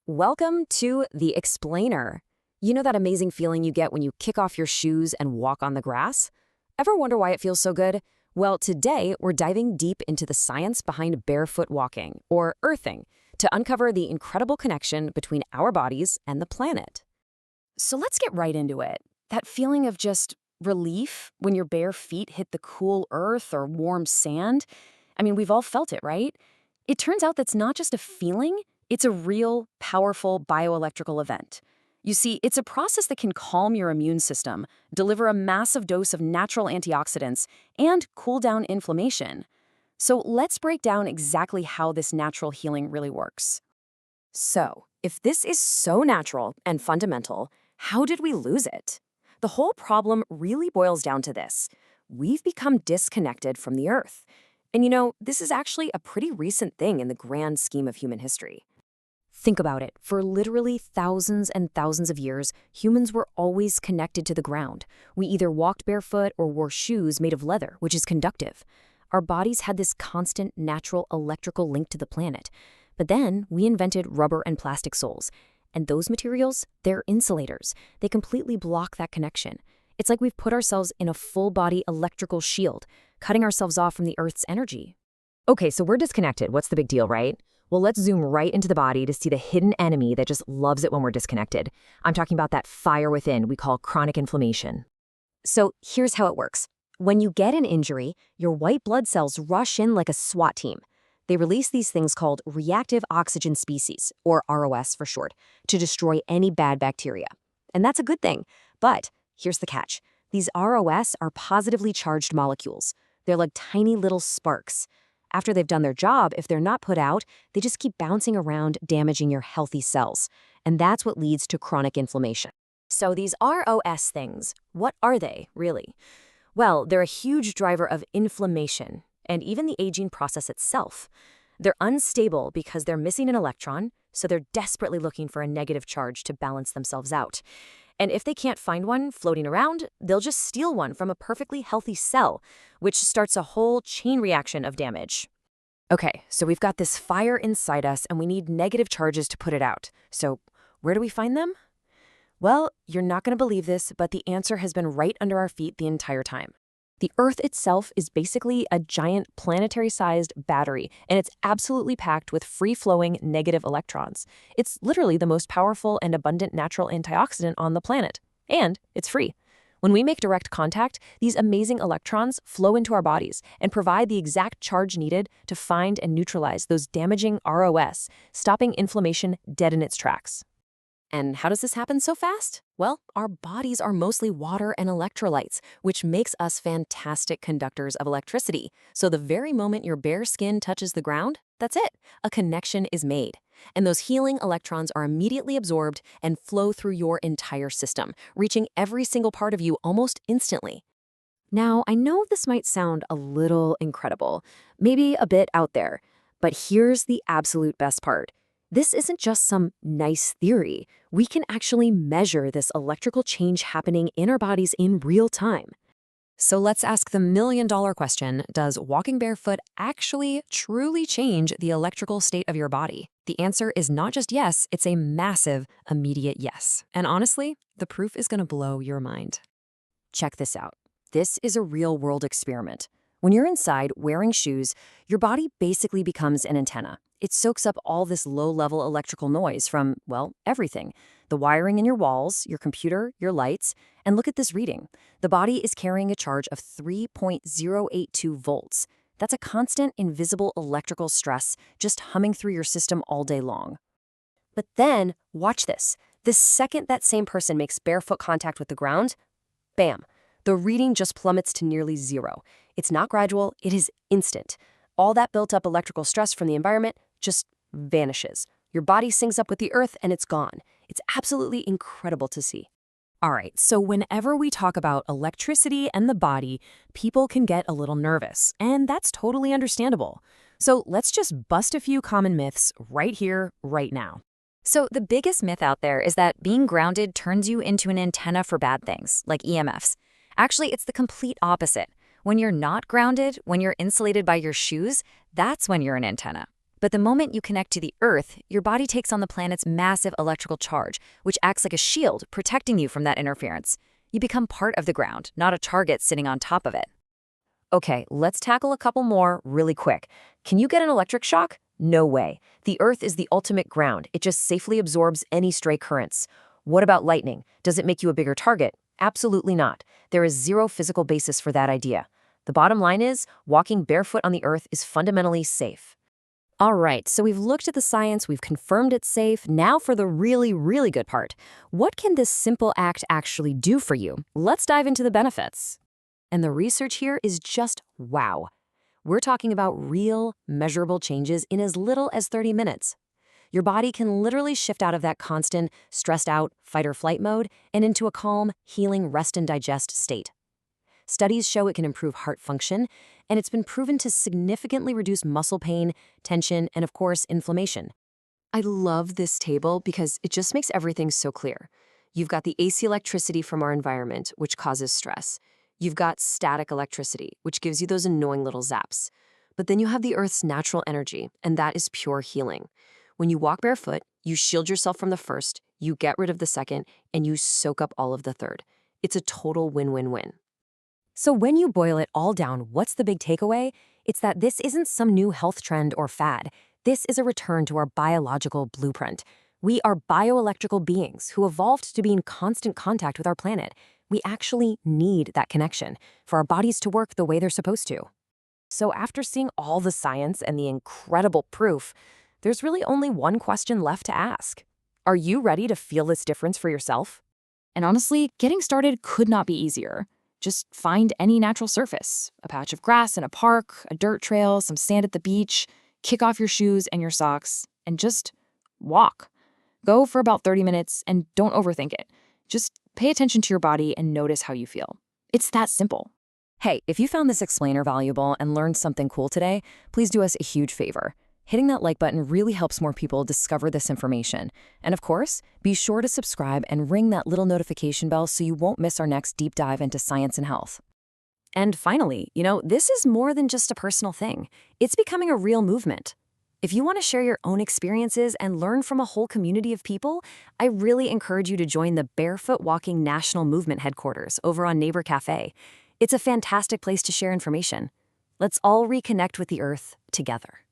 Welcome to The Explainer. You know that amazing feeling you get when you kick off your shoes and walk on the grass? Ever wonder why it feels so good? Well, today we're diving deep into the science behind barefoot walking, or earthing, to uncover the incredible connection between our bodies and the planet. So let's get right into it. That feeling of just relief when your bare feet hit the cool earth or warm sand. I mean, we've all felt it, right? It turns out that's not just a feeling, it's a real, powerful bioelectrical event. You see, it's a process that can calm your immune system, deliver a massive dose of natural antioxidants, and cool down inflammation. So let's break down exactly how this natural healing really works. So, if this is so natural and fundamental, how did we lose it? The whole problem really boils down to this. We've become disconnected from the Earth. And you know, this is actually a pretty recent thing in the grand scheme of human history. Think about it. For literally thousands and thousands of years, humans were always connected to the ground. We either walked barefoot or wore shoes made of leather, which is conductive. Our bodies had this constant, natural electrical link to the planet. But then we invented rubber and plastic soles. And those materials, they're insulators. They completely block that connection. It's like we've put ourselves in a full-body electrical shield, cutting ourselves off from the Earth's energy. Okay, so we're disconnected. What's the big deal, right? Well, let's zoom right into the body to see the hidden enemy that just loves it when we're disconnected. I'm talking about that fire within we call chronic inflammation. So here's how it works. When you get an injury, your white blood cells rush in like a SWAT team. They release these things called reactive oxygen species, or ROS for short, to destroy any bad bacteria. And that's a good thing. But here's the catch. These ROS are positively charged molecules. They're like tiny little sparks. After they've done their job, if they're not put out, they just keep bouncing around, damaging your healthy cells. And that's what leads to chronic inflammation. So these ROS things, what are they, really? Well, they're a huge driver of inflammation and even the aging process itself. They're unstable because they're missing an electron, so they're desperately looking for a negative charge to balance themselves out. And if they can't find one floating around, they'll just steal one from a perfectly healthy cell, which starts a whole chain reaction of damage. Okay, so we've got this fire inside us and we need negative charges to put it out. So where do we find them? Well, you're not going to believe this, but the answer has been right under our feet the entire time. The Earth itself is basically a giant planetary-sized battery, and it's absolutely packed with free-flowing negative electrons. It's literally the most powerful and abundant natural antioxidant on the planet. And it's free. When we make direct contact, these amazing electrons flow into our bodies and provide the exact charge needed to find and neutralize those damaging ROS, stopping inflammation dead in its tracks. And how does this happen so fast? Well, our bodies are mostly water and electrolytes, which makes us fantastic conductors of electricity. So the very moment your bare skin touches the ground, that's it. A connection is made. And those healing electrons are immediately absorbed and flow through your entire system, reaching every single part of you almost instantly. Now, I know this might sound a little incredible, maybe a bit out there, but here's the absolute best part. This isn't just some nice theory. We can actually measure this electrical change happening in our bodies in real time. So let's ask the million-dollar question, does walking barefoot actually truly change the electrical state of your body? The answer is not just yes, it's a massive, immediate yes. And honestly, the proof is going to blow your mind. Check this out. This is a real-world experiment. When you're inside wearing shoes, your body basically becomes an antenna. It soaks up all this low-level electrical noise from, well, everything. The wiring in your walls, your computer, your lights. And look at this reading. The body is carrying a charge of 3.082 volts. That's a constant, invisible electrical stress just humming through your system all day long. But then, watch this. The second that same person makes barefoot contact with the ground, bam, the reading just plummets to nearly zero. It's not gradual, it is instant. All that built-up electrical stress from the environment just vanishes. Your body syncs up with the Earth and it's gone. It's absolutely incredible to see. All right, so whenever we talk about electricity and the body, people can get a little nervous, and that's totally understandable. So let's just bust a few common myths right here, right now. So the biggest myth out there is that being grounded turns you into an antenna for bad things, like EMFs. Actually, it's the complete opposite. When you're not grounded, when you're insulated by your shoes, that's when you're an antenna. But the moment you connect to the Earth, your body takes on the planet's massive electrical charge, which acts like a shield, protecting you from that interference. You become part of the ground, not a target sitting on top of it. Okay, let's tackle a couple more really quick. Can you get an electric shock? No way. The Earth is the ultimate ground. It just safely absorbs any stray currents. What about lightning? Does it make you a bigger target? Absolutely not. There is zero physical basis for that idea. The bottom line is, walking barefoot on the Earth is fundamentally safe. All right, so we've looked at the science, we've confirmed it's safe. Now for the really, really good part. What can this simple act actually do for you? Let's dive into the benefits. And the research here is just wow. We're talking about real, measurable changes in as little as 30 minutes. Your body can literally shift out of that constant, stressed out, fight or flight mode and into a calm, healing rest and digest state. Studies show it can improve heart function, and it's been proven to significantly reduce muscle pain, tension, and of course, inflammation. I love this table because it just makes everything so clear. You've got the AC electricity from our environment, which causes stress. You've got static electricity, which gives you those annoying little zaps. But then you have the Earth's natural energy, and that is pure healing. When you walk barefoot, you shield yourself from the first, you get rid of the second, and you soak up all of the third. It's a total win-win-win. So when you boil it all down, what's the big takeaway? It's that this isn't some new health trend or fad. This is a return to our biological blueprint. We are bioelectrical beings who evolved to be in constant contact with our planet. We actually need that connection for our bodies to work the way they're supposed to. So after seeing all the science and the incredible proof, there's really only one question left to ask. Are you ready to feel this difference for yourself? And honestly, getting started could not be easier. Just find any natural surface, a patch of grass in a park, a dirt trail, some sand at the beach, kick off your shoes and your socks, and just walk. Go for about 30 minutes and don't overthink it. Just pay attention to your body and notice how you feel. It's that simple. Hey, if you found this explainer valuable and learned something cool today, please do us a huge favor. Hitting that like button really helps more people discover this information. And of course, be sure to subscribe and ring that little notification bell so you won't miss our next deep dive into science and health. And finally, this is more than just a personal thing. It's becoming a real movement. If you want to share your own experiences and learn from a whole community of people, I really encourage you to join the Barefoot Walking National Movement headquarters over on Neighbor Cafe. It's a fantastic place to share information. Let's all reconnect with the Earth together.